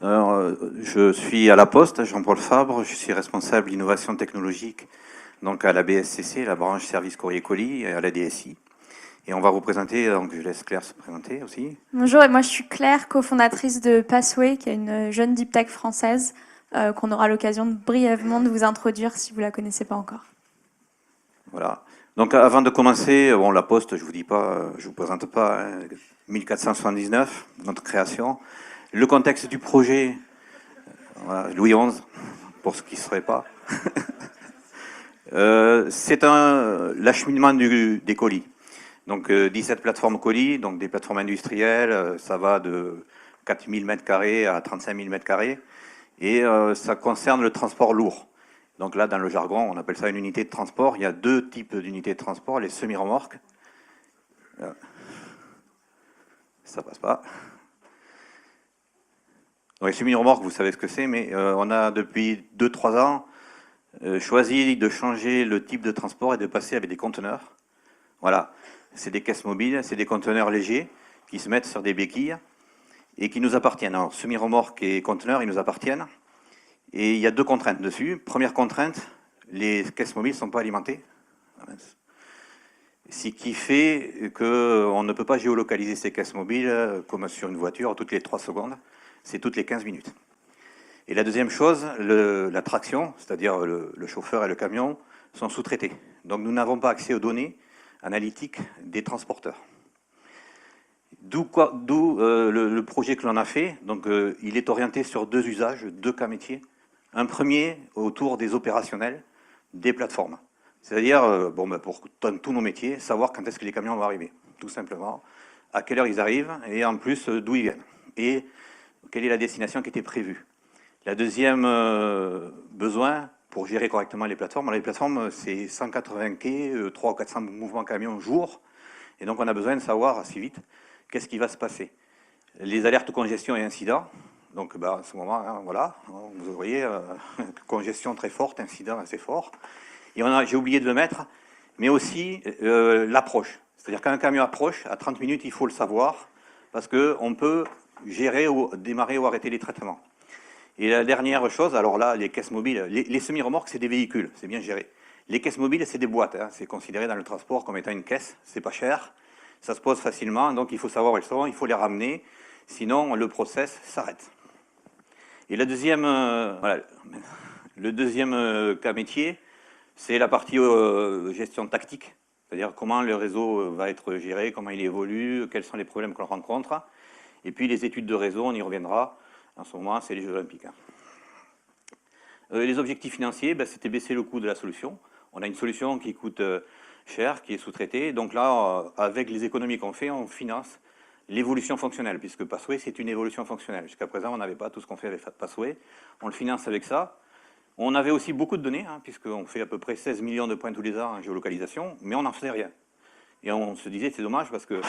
Je suis à la Poste, Jean-Paul Fabre, je suis responsable d'innovation technologique donc à la BSCC, la branche service courrier colis, et à la DSI. Et on va vous présenter, donc je laisse Claire se présenter aussi. Bonjour, et moi je suis Claire, cofondatrice de Passway, qui est une jeune deep tech française qu'on aura l'occasion brièvement de vous introduire si vous la connaissez pas encore. Voilà. Donc avant de commencer, bon, la Poste, je vous dis pas, je vous présente pas, hein, 1479, notre création. Le contexte du projet, voilà, Louis XI, pour ceux qui ne sauraient pas. C'est l'acheminement des colis. Donc 17 plateformes colis, donc des plateformes industrielles, ça va de 4000 m² à 35 000 m², et ça concerne le transport lourd. Donc là, dans le jargon, on appelle ça une unité de transport. Il y a deux types d'unités de transport, les semi-remorques. Ça passe pas. Donc les semi-remorques, vous savez ce que c'est, mais on a depuis 2-3 ans choisi de changer le type de transport et de passer avec des conteneurs. Voilà, c'est des caisses mobiles, c'est des conteneurs légers qui se mettent sur des béquilles et qui nous appartiennent. Alors, semi-remorques et conteneurs, ils nous appartiennent. Et il y a deux contraintes dessus. Première contrainte, les caisses mobiles ne sont pas alimentées. Ce qui fait qu'on ne peut pas géolocaliser ces caisses mobiles comme sur une voiture toutes les 3 secondes. C'est toutes les 15 minutes. Et la deuxième chose, la traction, c'est-à-dire le chauffeur et le camion, sont sous-traités. Donc nous n'avons pas accès aux données analytiques des transporteurs. D'où le projet que l'on a fait. Donc il est orienté sur deux usages, deux cas métiers. Un premier autour des opérationnels, des plateformes. C'est-à-dire, pour tous nos métiers, savoir quand est-ce que les camions vont arriver, tout simplement, à quelle heure ils arrivent, et en plus, d'où ils viennent, et quelle est la destination qui était prévue. La deuxième besoin, pour gérer correctement les plateformes, c'est 180 quais, 300 ou 400 mouvements camions jour, et donc on a besoin de savoir assez vite qu'est-ce qui va se passer. Les alertes congestion et incidents. Donc à ce moment, hein, voilà, vous voyez, congestion très forte, incident assez fort. Et j'ai oublié de le mettre, mais aussi l'approche. C'est-à-dire qu'un camion approche, à 30 minutes, il faut le savoir, parce qu'on peut gérer, ou démarrer ou arrêter les traitements. Et la dernière chose, alors là, les caisses mobiles, les semi-remorques, c'est des véhicules, c'est bien géré. Les caisses mobiles, c'est des boîtes, hein, c'est considéré dans le transport comme étant une caisse, c'est pas cher, ça se pose facilement, donc il faut savoir où elles sont, il faut les ramener, sinon le process s'arrête. Et le deuxième cas métier, c'est la partie gestion tactique, c'est-à-dire comment le réseau va être géré, comment il évolue, quels sont les problèmes que l'on rencontre. Et puis les études de réseau, on y reviendra. En ce moment, c'est les Jeux Olympiques. Les objectifs financiers, c'était baisser le coût de la solution. On a une solution qui coûte cher, qui est sous-traitée. Donc là, avec les économies qu'on fait, on finance l'évolution fonctionnelle, puisque Passway, c'est une évolution fonctionnelle. Jusqu'à présent, on n'avait pas tout ce qu'on fait avec Passway. On le finance avec ça. On avait aussi beaucoup de données, hein, puisqu'on fait à peu près 16 millions de points tous les ans en géolocalisation, mais on n'en faisait rien. Et on se disait, c'est dommage, parce que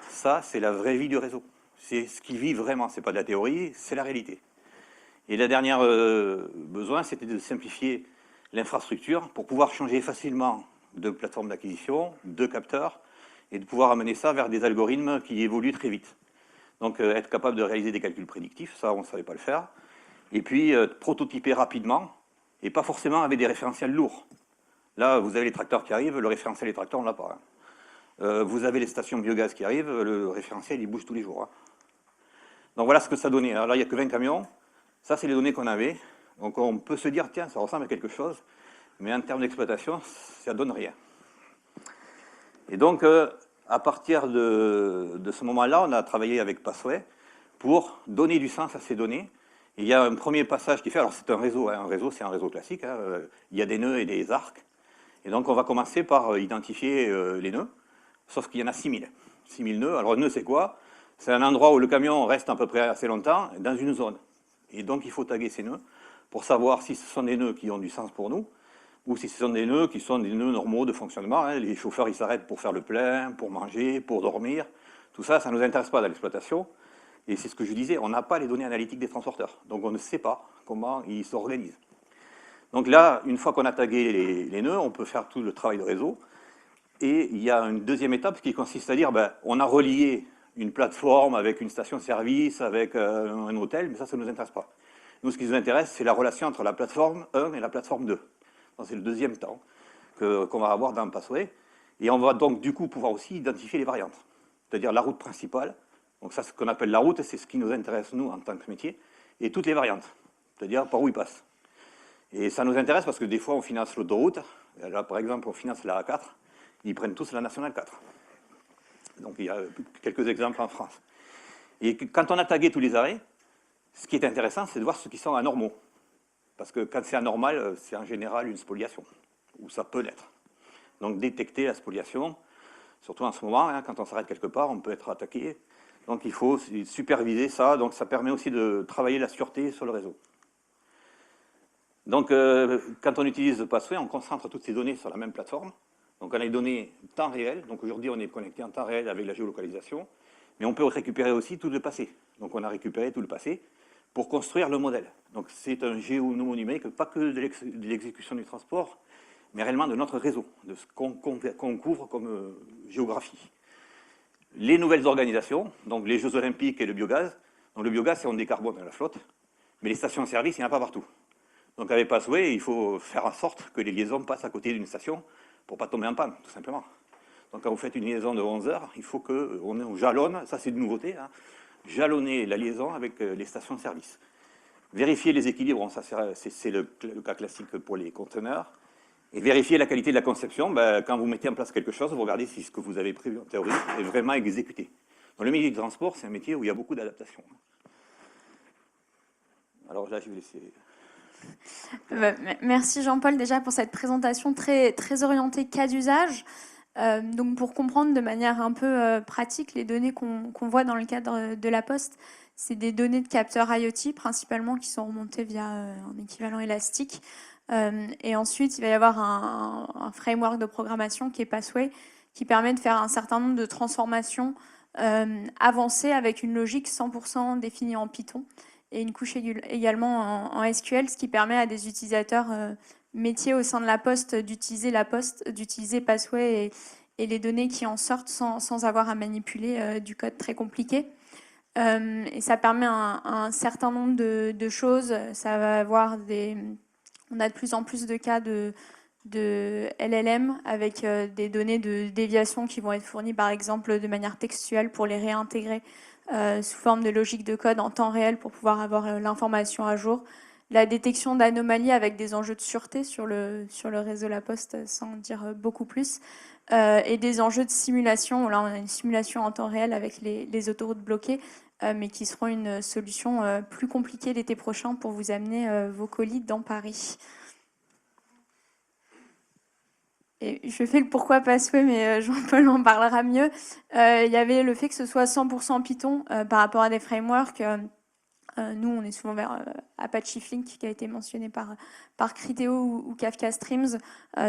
ça, c'est la vraie vie du réseau. C'est ce qui vit vraiment, c'est pas de la théorie, c'est la réalité. Et la dernière besoin, c'était de simplifier l'infrastructure pour pouvoir changer facilement de plateforme d'acquisition, de capteurs, et de pouvoir amener ça vers des algorithmes qui évoluent très vite. Donc être capable de réaliser des calculs prédictifs, ça on ne savait pas le faire. Et puis prototyper rapidement, et pas forcément avec des référentiels lourds. Là, vous avez les tracteurs qui arrivent, le référentiel des tracteurs, on ne l'a pas. Hein. Vous avez les stations biogaz qui arrivent, le référentiel, il bouge tous les jours. Hein. Donc voilà ce que ça donnait. Alors là, il n'y a que 20 camions. Ça, c'est les données qu'on avait. Donc on peut se dire, tiens, ça ressemble à quelque chose. Mais en termes d'exploitation, ça ne donne rien. Et donc, à partir de ce moment-là, on a travaillé avec Passway pour donner du sens à ces données. Et il y a un premier passage qui fait, alors c'est un réseau, hein, un réseau c'est un réseau classique, hein, il y a des nœuds et des arcs. Et donc on va commencer par identifier les nœuds, sauf qu'il y en a 6000. 6000 nœuds, alors un nœud c'est quoi? C'est un endroit où le camion reste à peu près assez longtemps, dans une zone. Et donc il faut taguer ces nœuds pour savoir si ce sont des nœuds qui ont du sens pour nous, ou si ce sont des nœuds qui sont des nœuds normaux de fonctionnement. Hein. Les chauffeurs, ils s'arrêtent pour faire le plein, pour manger, pour dormir. Tout ça, ça ne nous intéresse pas dans l'exploitation. Et c'est ce que je disais, on n'a pas les données analytiques des transporteurs. Donc on ne sait pas comment ils s'organisent. Donc là, une fois qu'on a tagué les nœuds, on peut faire tout le travail de réseau. Et il y a une deuxième étape qui consiste à dire, on a relié une plateforme avec une station-service, avec un hôtel, mais ça ne nous intéresse pas. Nous, ce qui nous intéresse, c'est la relation entre la plateforme 1 et la plateforme 2. C'est le deuxième temps qu'on va avoir dans Passway. Et on va donc du coup pouvoir aussi identifier les variantes, c'est-à-dire la route principale. Donc ça, ce qu'on appelle la route, c'est ce qui nous intéresse, nous, en tant que métier, et toutes les variantes, c'est-à-dire par où ils passent. Et ça nous intéresse parce que des fois, on finance l'autoroute. Là, par exemple, on finance la A4. Ils prennent tous la nationale 4. Donc, il y a quelques exemples en France. Et quand on a tagué tous les arrêts, ce qui est intéressant, c'est de voir ceux qui sont anormaux. Parce que quand c'est anormal, c'est en général une spoliation, ou ça peut l'être. Donc, détecter la spoliation, surtout en ce moment, hein, quand on s'arrête quelque part, on peut être attaqué. Donc, il faut superviser ça. Donc, ça permet aussi de travailler la sûreté sur le réseau. Donc, quand on utilise Passway, on concentre toutes ces données sur la même plateforme. Donc, on a les données temps réel. Donc, aujourd'hui, on est connecté en temps réel avec la géolocalisation. Mais on peut récupérer aussi tout le passé. Donc, on a récupéré tout le passé pour construire le modèle. Donc, c'est un géonome numérique, pas que de l'exécution du transport, mais réellement de notre réseau, de ce qu'on couvre comme géographie. Les nouvelles organisations, donc les Jeux Olympiques et le biogaz. Donc, le biogaz, c'est on décarbone la flotte. Mais les stations-service, il n'y en a pas partout. Donc avec Passway, il faut faire en sorte que les liaisons passent à côté d'une station pour ne pas tomber en panne, tout simplement. Donc quand vous faites une liaison de 11 heures, il faut qu'on jalonne, ça c'est une nouveauté, hein, jalonner la liaison avec les stations-service. Vérifier les équilibres, c'est le cas classique pour les conteneurs. Et vérifier la qualité de la conception, quand vous mettez en place quelque chose, vous regardez si ce que vous avez prévu en théorie est vraiment exécuté. Dans le métier du transport, c'est un métier où il y a beaucoup d'adaptations. Alors là, je vais laisser... Merci Jean-Paul déjà pour cette présentation très, très orientée cas d'usage. Donc pour comprendre de manière un peu pratique les données qu'on voit dans le cadre de la Poste, c'est des données de capteurs IoT principalement qui sont remontées via un équivalent élastique. Et ensuite, il va y avoir un framework de programmation qui est Passway, qui permet de faire un certain nombre de transformations avancées avec une logique 100% définie en Python et une couche également en SQL, ce qui permet à des utilisateurs métiers au sein de la Poste d'utiliser Passway et les données qui en sortent sans avoir à manipuler du code très compliqué. Et ça permet un certain nombre de choses. Ça va avoir on a de plus en plus de cas de LLM avec des données de déviation qui vont être fournies par exemple de manière textuelle pour les réintégrer sous forme de logique de code en temps réel pour pouvoir avoir l'information à jour. La détection d'anomalies avec des enjeux de sûreté sur le réseau La Poste, sans dire beaucoup plus, et des enjeux de simulation. Là, on a une simulation en temps réel avec les autoroutes bloquées, mais qui seront une solution plus compliquée l'été prochain pour vous amener vos colis dans Paris. Et je fais le pourquoi Passway, mais Jean-Paul en parlera mieux. Il y avait le fait que ce soit 100% Python par rapport à des frameworks. Nous, on est souvent vers Apache Flink, qui a été mentionné par Criteo ou Kafka Streams.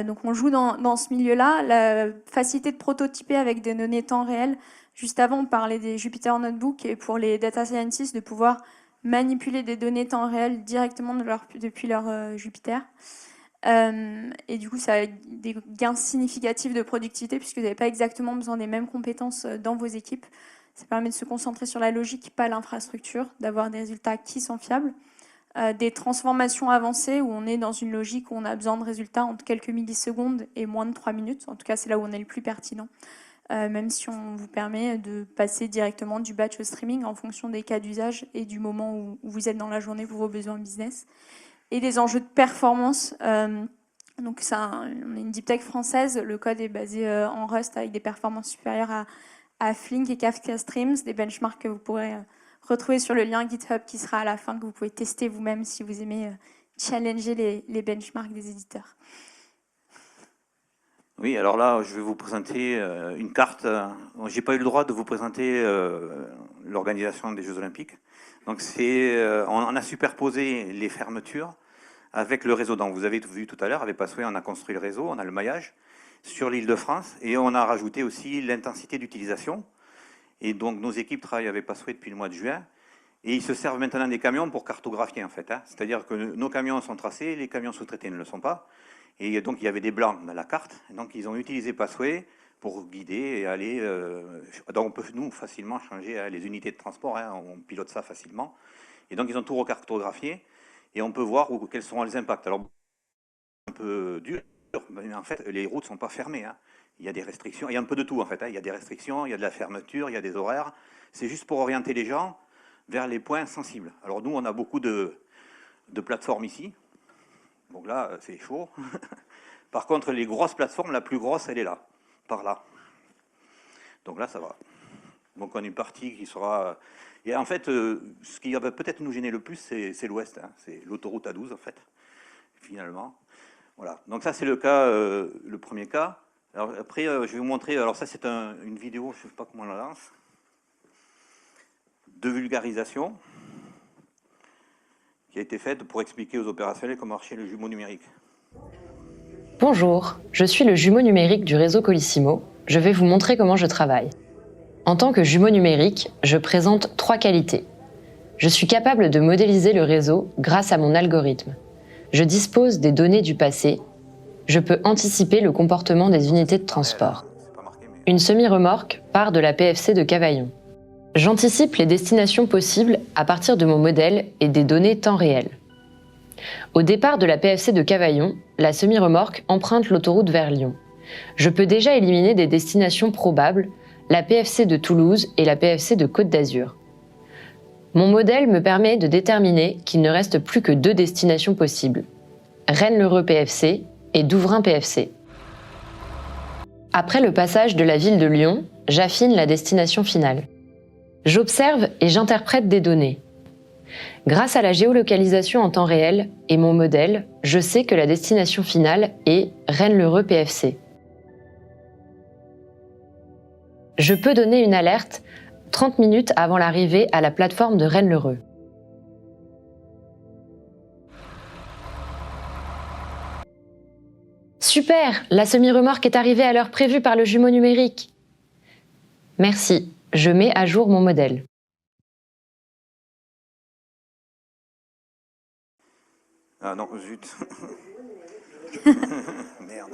Donc, on joue dans ce milieu-là. La facilité de prototyper avec des données temps réel. Juste avant, on parlait des Jupyter Notebook et pour les data scientists, de pouvoir manipuler des données temps réel directement depuis leur Jupyter. Et du coup, ça a des gains significatifs de productivité puisque vous n'avez pas exactement besoin des mêmes compétences dans vos équipes. Ça permet de se concentrer sur la logique, pas l'infrastructure, d'avoir des résultats qui sont fiables. Des transformations avancées où on est dans une logique où on a besoin de résultats entre quelques millisecondes et moins de 3 minutes. En tout cas, c'est là où on est le plus pertinent. Même si on vous permet de passer directement du batch au streaming en fonction des cas d'usage et du moment où vous êtes dans la journée pour vos besoins business. Et des enjeux de performance. Donc, on a une deep tech française. Le code est basé en Rust avec des performances supérieures à Flink et Kafka Streams, des benchmarks que vous pourrez retrouver sur le lien GitHub qui sera à la fin, que vous pouvez tester vous-même si vous aimez challenger les benchmarks des éditeurs. Oui, alors là, je vais vous présenter une carte. Je n'ai pas eu le droit de vous présenter l'organisation des Jeux Olympiques. Donc, on a superposé les fermetures avec le réseau. Donc, vous avez vu tout à l'heure, avec Passway, on a construit le réseau, on a le maillage sur l'Île-de-France et on a rajouté aussi l'intensité d'utilisation. Et donc, nos équipes travaillent avec Passway depuis le mois de juin et ils se servent maintenant des camions pour cartographier, en fait. C'est-à-dire que nos camions sont tracés, les camions sous-traités ne le sont pas. Et donc, il y avait des blancs dans la carte. Donc, ils ont utilisé Passway pour guider et aller... donc on peut, nous, facilement changer les unités de transport, hein, on pilote ça facilement. Et donc ils ont tout recartographié et on peut voir quels seront les impacts. Alors, un peu dur, mais en fait, les routes ne sont pas fermées, hein. Il y a des restrictions, il y a un peu de tout en fait, hein. Il y a des restrictions, il y a de la fermeture, il y a des horaires. C'est juste pour orienter les gens vers les points sensibles. Alors nous, on a beaucoup de plateformes ici. Donc là, c'est chaud. Par contre, les grosses plateformes, la plus grosse, elle est là, par là. Donc là, ça va. Donc on a une partie qui sera... Et en fait, ce qui va peut-être nous gêner le plus, c'est l'ouest, hein. C'est l'autoroute A12, en fait, finalement. Voilà. Donc ça, c'est le cas, le premier cas. Alors après, je vais vous montrer... Alors ça, c'est une vidéo, je ne sais pas comment on la lance, de vulgarisation qui a été faite pour expliquer aux opérationnels comment marchait le jumeau numérique. Bonjour, je suis le jumeau numérique du réseau Colissimo. Je vais vous montrer comment je travaille. En tant que jumeau numérique, je présente 3 qualités. Je suis capable de modéliser le réseau grâce à mon algorithme. Je dispose des données du passé. Je peux anticiper le comportement des unités de transport. Une semi-remorque part de la PFC de Cavaillon. J'anticipe les destinations possibles à partir de mon modèle et des données temps réel. Au départ de la PFC de Cavaillon, la semi-remorque emprunte l'autoroute vers Lyon. Je peux déjà éliminer des destinations probables, la PFC de Toulouse et la PFC de Côte d'Azur. Mon modèle me permet de déterminer qu'il ne reste plus que 2 destinations possibles, Rennes-le-Reux PFC et Douvrin PFC. Après le passage de la ville de Lyon, j'affine la destination finale. J'observe et j'interprète des données. Grâce à la géolocalisation en temps réel et mon modèle, je sais que la destination finale est Rennes-le-Reux PFC. Je peux donner une alerte 30 minutes avant l'arrivée à la plateforme de Rennes-le-Reux. Super, la semi-remorque est arrivée à l'heure prévue par le jumeau numérique. Merci, je mets à jour mon modèle. Ah non, zut. Merde.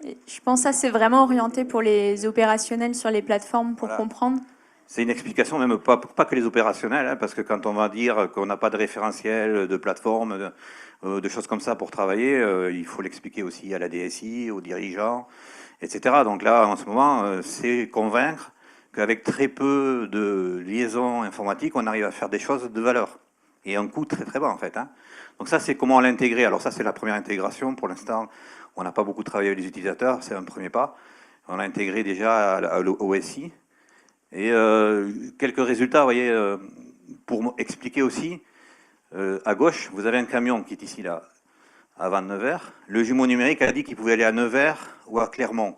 Je pense que ça, c'est vraiment orienté pour les opérationnels sur les plateformes pour Voilà. comprendre. C'est une explication, même pas que les opérationnels, hein, parce que quand on va dire qu'on n'a pas de référentiel, de plateforme, de choses comme ça pour travailler, il faut l'expliquer aussi à la DSI, aux dirigeants, etc. Donc là, en ce moment, c'est convaincre qu'avec très peu de liaisons informatiques, on arrive à faire des choses de valeur. Et un coût très très bas, en fait, hein. Donc ça, c'est comment l'intégrer. Alors ça, c'est la première intégration. Pour l'instant, on n'a pas beaucoup travaillé avec les utilisateurs, c'est un premier pas. On a intégré déjà à l'OSI. Et quelques résultats, vous voyez, pour expliquer aussi, à gauche, vous avez un camion qui est ici, là, avant Nevers. Le jumeau numérique a dit qu'il pouvait aller à Nevers ou à Clermont.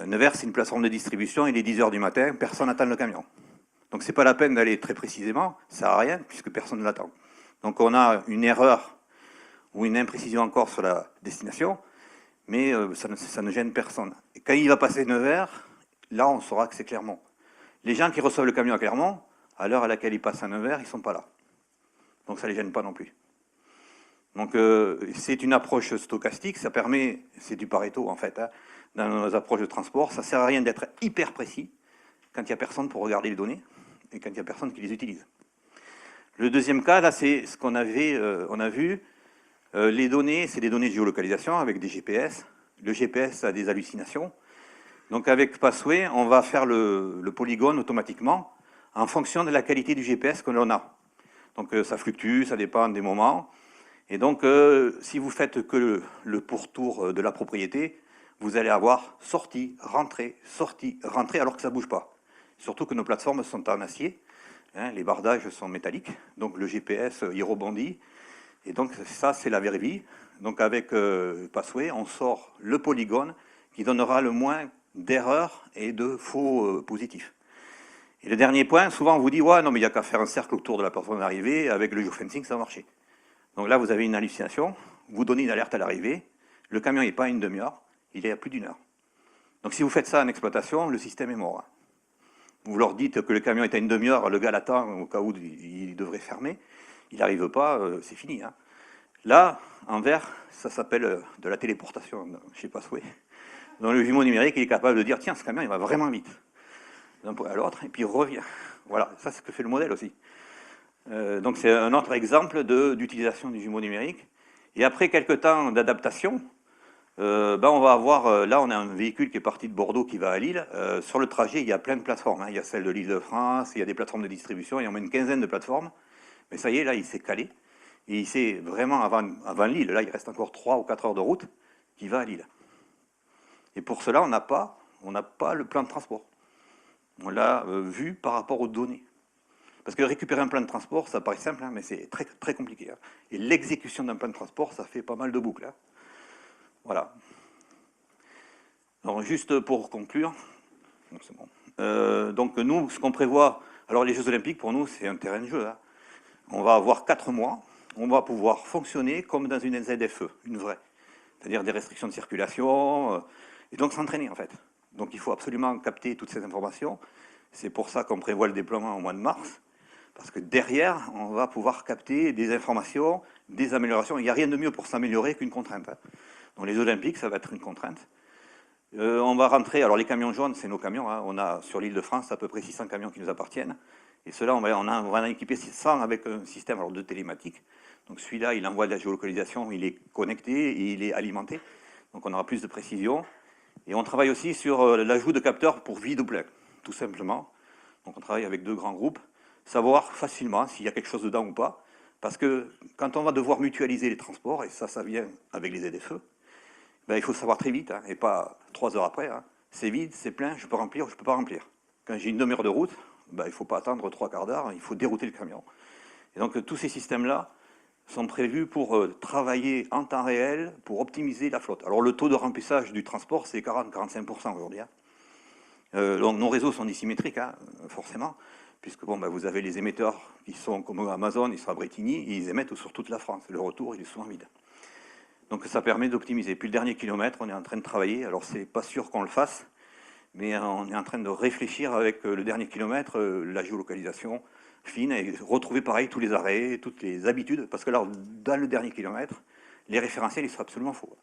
Nevers, c'est une plateforme de distribution, il est 10 h du matin, personne n'attend le camion. Donc c'est pas la peine d'aller très précisément, ça sert à rien, puisque personne ne l'attend. Donc on a une erreur ou une imprécision encore sur la destination, mais ça ne gêne personne. Et quand il va passer Nevers, là on saura que c'est Clermont. Les gens qui reçoivent le camion à Clermont, à l'heure à laquelle ils passent à Nevers, ils ne sont pas là. Donc ça ne les gêne pas non plus. Donc c'est une approche stochastique, ça permet, c'est du Pareto en fait, hein, dans nos approches de transport, ça ne sert à rien d'être hyper précis quand il n'y a personne pour regarder les données et quand il n'y a personne qui les utilise. Le deuxième cas, là, c'est ce qu'on avait, on a vu, les données, c'est des données de géolocalisation avec des GPS. Le GPS a des hallucinations. Donc avec Passway, on va faire le polygone automatiquement en fonction de la qualité du GPS que l'on a. Donc ça fluctue, ça dépend des moments. Et donc si vous faites que le pourtour de la propriété, vous allez avoir sortie, rentrée, alors que ça ne bouge pas. Surtout que nos plateformes sont en acier, hein, les bardages sont métalliques, donc le GPS il rebondit. Et donc ça c'est la vraie vie. Donc avec Passway, on sort le polygone qui donnera le moins d'erreurs et de faux positifs. Et le dernier point, souvent on vous dit ouais non mais il n'y a qu'à faire un cercle autour de la plateforme d'arrivée, avec le geofencing ça va marcher. Donc là vous avez une hallucination, vous donnez une alerte à l'arrivée, le camion n'est pas à une demi-heure, il est à plus d'1 heure. Donc si vous faites ça en exploitation, le système est mort. Vous leur dites que le camion est à une demi-heure, le gars l'attend au cas où il devrait fermer, il n'arrive pas, c'est fini, hein. Là, en vert, ça s'appelle de la téléportation chez Passway. Donc le jumeau numérique, il est capable de dire, tiens, ce camion, il va vraiment vite. D'un point à l'autre, et puis il revient. Voilà, ça c'est ce que fait le modèle aussi. Donc c'est un autre exemple d'utilisation du jumeau numérique. Et après quelques temps d'adaptation, on va avoir, là on a un véhicule qui est parti de Bordeaux qui va à Lille. Sur le trajet, il y a plein de plateformes, hein. Il y a celle de l'Île-de-France, il y a des plateformes de distribution, il y en a une quinzaine de plateformes. Mais ça y est, là il s'est calé. Et il s'est vraiment, avant Lille, là il reste encore 3 ou 4 heures de route, qui va à Lille. Et pour cela, on n'a pas le plan de transport. On l'a vu par rapport aux données. Parce que récupérer un plan de transport, ça paraît simple, hein, mais c'est très, très compliqué. Hein. Et l'exécution d'un plan de transport, ça fait pas mal de boucles. Hein. Voilà. Alors, juste pour conclure, bon, c'est bon. Donc nous, ce qu'on prévoit, alors les Jeux Olympiques, pour nous, c'est un terrain de jeu. Hein. On va avoir 4 mois, on va pouvoir fonctionner comme dans une ZFE, une vraie. C'est-à-dire des restrictions de circulation, et donc s'entraîner en fait. Donc il faut absolument capter toutes ces informations. C'est pour ça qu'on prévoit le déploiement au mois de mars, parce que derrière, on va pouvoir capter des informations, des améliorations. Il n'y a rien de mieux pour s'améliorer qu'une contrainte. Hein. Donc les Olympiques, ça va être une contrainte. On va rentrer, alors les camions jaunes, c'est nos camions. Hein. On a sur l'Île-de-France à peu près 600 camions qui nous appartiennent. Et ceux-là, on va en équiper 600 avec un système de télématique. Donc celui-là, il envoie de la géolocalisation, il est connecté et il est alimenté. Donc on aura plus de précision. Et on travaille aussi sur l'ajout de capteurs pour vide ou plein, tout simplement. Donc on travaille avec 2 grands groupes, savoir facilement s'il y a quelque chose dedans ou pas. Parce que quand on va devoir mutualiser les transports, et ça vient avec les ZFE, il faut savoir très vite, hein, et pas 3 heures après. Hein. C'est vide, c'est plein, je peux remplir ou je ne peux pas remplir. Quand j'ai une demi-heure de route, il ne faut pas attendre 3 quarts d'heure, il faut dérouter le camion. Et donc tous ces systèmes-là sont prévus pour travailler en temps réel, pour optimiser la flotte. Alors le taux de remplissage du transport, c'est 40-45% aujourd'hui. Hein. Nos réseaux sont dissymétriques, hein, forcément, puisque vous avez les émetteurs qui sont comme Amazon, ils sont à Bretigny, et ils émettent sur toute la France. Le retour, il est souvent vide. Donc ça permet d'optimiser. Puis le dernier kilomètre, on est en train de travailler. Alors c'est pas sûr qu'on le fasse, mais on est en train de réfléchir avec le dernier kilomètre, la géolocalisation fine, et retrouver pareil tous les arrêts, toutes les habitudes. Parce que là, dans le dernier kilomètre, les référentiels, ils sont absolument faux.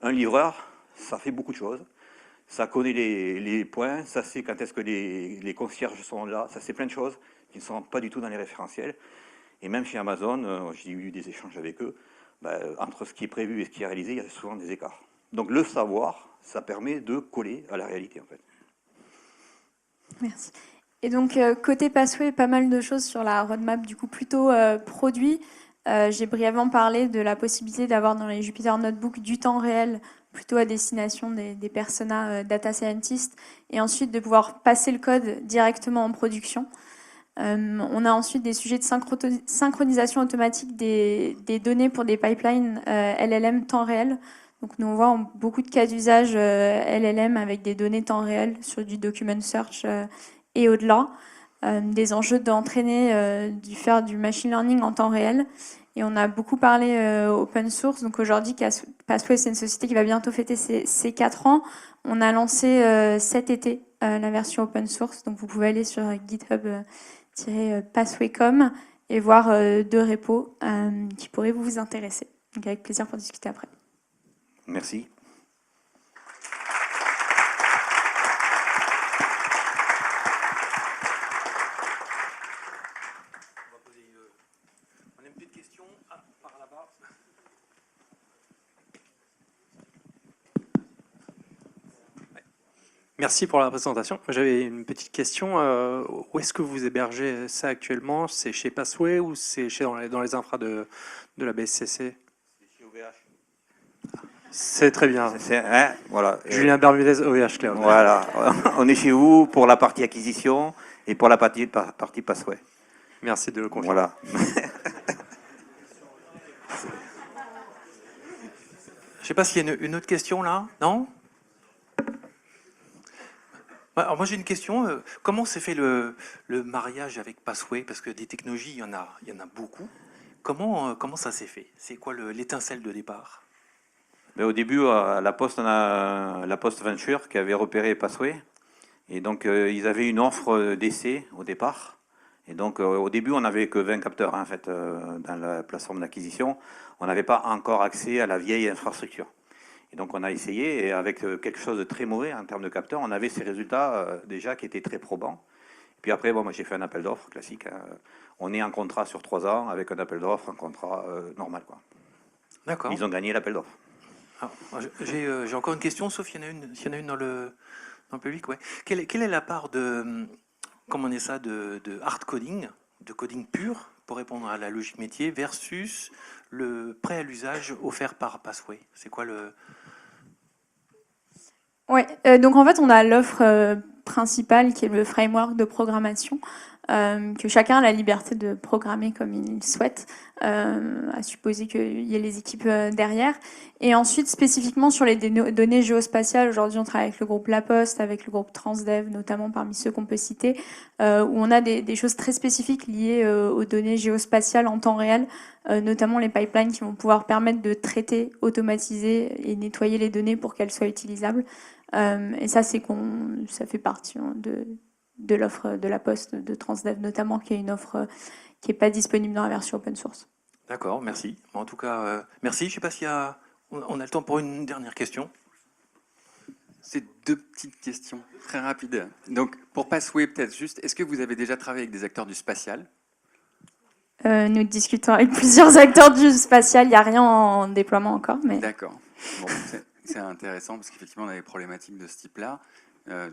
Un livreur, ça fait beaucoup de choses. Ça connaît les points, ça sait quand est-ce que les concierges sont là, ça sait plein de choses qui ne sont pas du tout dans les référentiels. Et même chez Amazon, j'ai eu des échanges avec eux, entre ce qui est prévu et ce qui est réalisé, il y a souvent des écarts. Donc le savoir, ça permet de coller à la réalité en fait. Merci. Et donc côté Passway, pas mal de choses sur la roadmap du coup plutôt produit. J'ai brièvement parlé de la possibilité d'avoir dans les Jupyter Notebook du temps réel plutôt à destination des personas data scientists, et ensuite de pouvoir passer le code directement en production. On a ensuite des sujets de synchronisation automatique des données pour des pipelines LLM temps réel. Donc nous on voit beaucoup de cas d'usage LLM avec des données temps réel sur du document search et au-delà. Des enjeux d'entraîner, faire du machine learning en temps réel. Et on a beaucoup parlé open source. Donc aujourd'hui, Passway, c'est une société qui va bientôt fêter ses 4 ans. On a lancé cet été la version open source. Donc vous pouvez aller sur github-passway.com et voir 2 repos qui pourraient vous intéresser. Donc avec plaisir pour discuter après. Merci. On a une petite question par là-bas. Merci pour la présentation. J'avais une petite question. Où est-ce que vous hébergez ça actuellement? C'est chez Passway ou c'est dans les infras de la BSCC? C'est chez OVH. C'est très bien. Voilà. Julien Bermudez, OVH Cloud. Voilà. On est chez vous pour la partie acquisition et pour la partie Passway. Merci de le confirmer. Voilà. Je ne sais pas s'il y a une autre question là. Non? Alors moi j'ai une question. Comment s'est fait le mariage avec Passway? Parce que des technologies, il y en a beaucoup. Comment ça s'est fait? C'est quoi l'étincelle de départ? Au début, à la Poste, on a la Post Venture qui avait repéré Passway. Et donc, ils avaient une offre d'essai au départ. Et donc, au début, on n'avait que 20 capteurs en fait, dans la plateforme d'acquisition. On n'avait pas encore accès à la vieille infrastructure. Et donc on a essayé, et avec quelque chose de très mauvais en termes de capteurs, on avait ces résultats déjà qui étaient très probants. Puis après, bon, moi j'ai fait un appel d'offres classique. Hein. On est en contrat sur 3 ans avec un appel d'offres, un contrat normal, quoi. D'accord. Ils ont gagné l'appel d'offres. J'ai encore une question, sauf s'il y en a une dans le public. Ouais. Quelle est la part de, comment on dit ça, de hard coding, de coding pur, pour répondre à la logique métier, versus le prêt à l'usage offert par Passway? C'est quoi le... Ouais, donc en fait, on a l'offre principale qui est le framework de programmation, que chacun a la liberté de programmer comme il souhaite, à supposer qu'il y ait les équipes derrière. Et ensuite, spécifiquement sur les données géospatiales, aujourd'hui on travaille avec le groupe La Poste, avec le groupe Transdev, notamment parmi ceux qu'on peut citer, où on a des choses très spécifiques liées aux données géospatiales en temps réel, notamment les pipelines qui vont pouvoir permettre de traiter, automatiser et nettoyer les données pour qu'elles soient utilisables. Et ça, ça fait partie de l'offre de La Poste, de Transdev notamment, qui est une offre qui n'est pas disponible dans la version open source. D'accord, merci. Bon, en tout cas, merci. Je ne sais pas on a le temps pour une dernière question. C'est 2 petites questions très rapides. Donc, pour Passway, peut-être juste, est-ce que vous avez déjà travaillé avec des acteurs du spatial? Nous discutons avec plusieurs acteurs du spatial. Il n'y a rien en déploiement encore. Mais... D'accord. Bon, c'est intéressant parce qu'effectivement, on a des problématiques de ce type-là. On en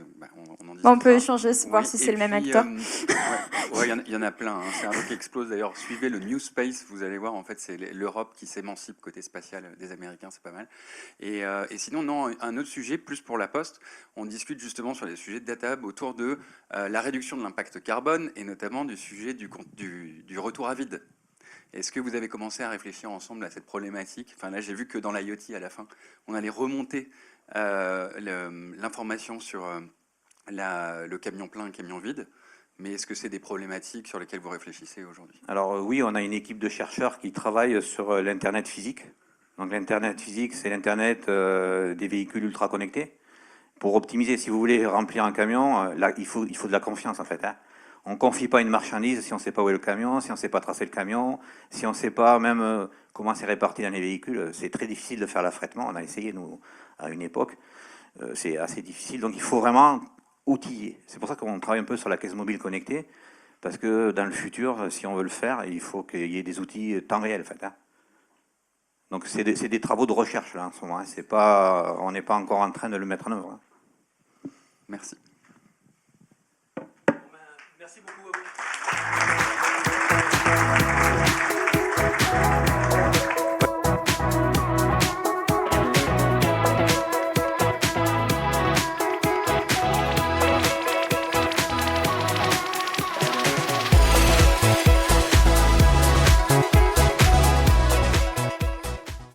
on peut discutera. échanger, voir Oui, si et c'est le même puis, acteur. Ouais, il y en a plein. Hein. C'est un truc qui explose. D'ailleurs, suivez le New Space. Vous allez voir, en fait, c'est l'Europe qui s'émancipe côté spatial des Américains. C'est pas mal. Et sinon, non, un autre sujet, plus pour La Poste, on discute justement sur les sujets de data hub autour de la réduction de l'impact carbone et notamment du sujet du retour à vide. Est-ce que vous avez commencé à réfléchir ensemble à cette problématique? Enfin, là, j'ai vu que dans l'IoT, à la fin, on allait remonter l'information sur le camion plein et le camion vide. Mais est-ce que c'est des problématiques sur lesquelles vous réfléchissez aujourd'hui? Alors oui, on a une équipe de chercheurs qui travaille sur l'Internet physique. Donc l'Internet physique, c'est l'Internet des véhicules ultra connectés. Pour optimiser, si vous voulez remplir un camion, là, il faut de la confiance en fait. Hein. On ne confie pas une marchandise si on ne sait pas où est le camion, si on ne sait pas tracer le camion, si on ne sait pas même comment c'est réparti dans les véhicules. C'est très difficile de faire l'affrètement. On a essayé, nous, à une époque. C'est assez difficile. Donc il faut vraiment outiller. C'est pour ça qu'on travaille un peu sur la caisse mobile connectée, parce que dans le futur, si on veut le faire, il faut qu'il y ait des outils temps réel. En fait, hein. Donc c'est des travaux de recherche là en ce moment. Hein. On n'est pas encore en train de le mettre en œuvre. Hein. Merci. Merci beaucoup à vous.